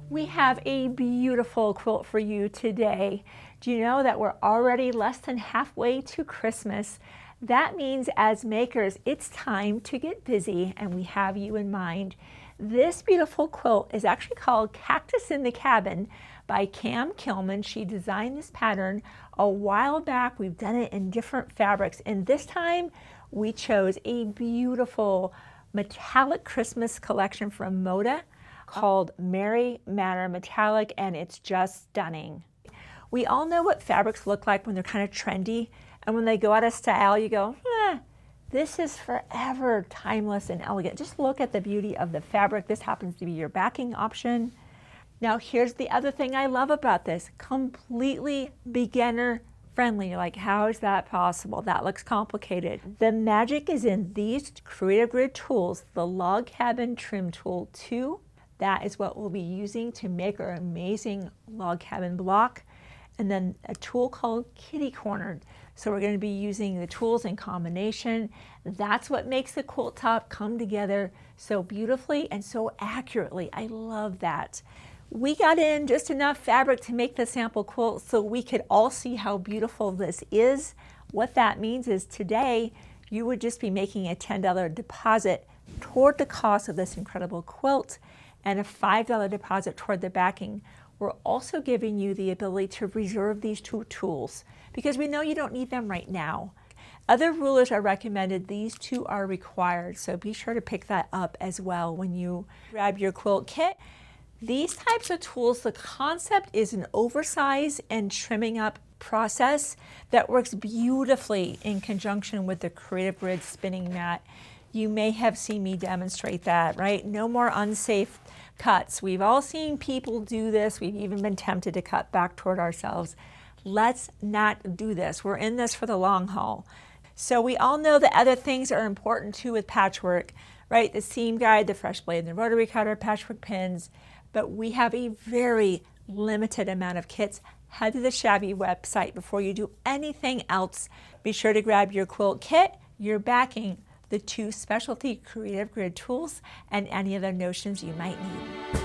We have a beautiful quilt for you today. Do you know that we're already less than halfway to Christmas? That means as makers, it's time to get busy, and we have you in mind. This beautiful quilt is actually called Cactus in the Cabin by Cam Kilman. She designed this pattern a while back. We've done it in different fabrics, and this time we chose a beautiful metallic Christmas collection from Moda called Merry Manor Metallic, and it's just stunning. We all know what fabrics look like when they're kind of trendy, and when they go out of style, you go, this is forever timeless and elegant. Just look at the beauty of the fabric. This happens to be your backing option. Now here's the other thing I love about this, completely beginner friendly. You're like, how is that possible? That looks complicated. The magic is in these Creative Grid tools, the Log Cabin Trim Tool 2. That is what we'll be using to make our amazing log cabin block. And then a tool called Kitty Corner. So we're going to be using the tools in combination. That's what makes the quilt top come together so beautifully and so accurately. I love that. We got in just enough fabric to make the sample quilt so we could all see how beautiful this is. What that means is today you would just be making a $10 deposit toward the cost of this incredible quilt and a $5 deposit toward the backing. We're also giving you the ability to reserve these two tools because we know you don't need them right now. Other rulers are recommended, these two are required, so be sure to pick that up as well when you grab your quilt kit. These types of tools, the concept is an oversize and trimming up process that works beautifully in conjunction with the Creative Grid spinning mat. You may have seen me demonstrate that, right? No more unsafe cuts. We've all seen people do this. We've even been tempted to cut back toward ourselves. Let's not do this. We're in this for the long haul. So we all know that other things are important too with patchwork, right? The seam guide, the fresh blade, and the rotary cutter, patchwork pins, but we have a very limited amount of kits. Head to the Shabby website before you do anything else. Be sure to grab your quilt kit, your backing, the two specialty Creative Grid tools, and any other notions you might need.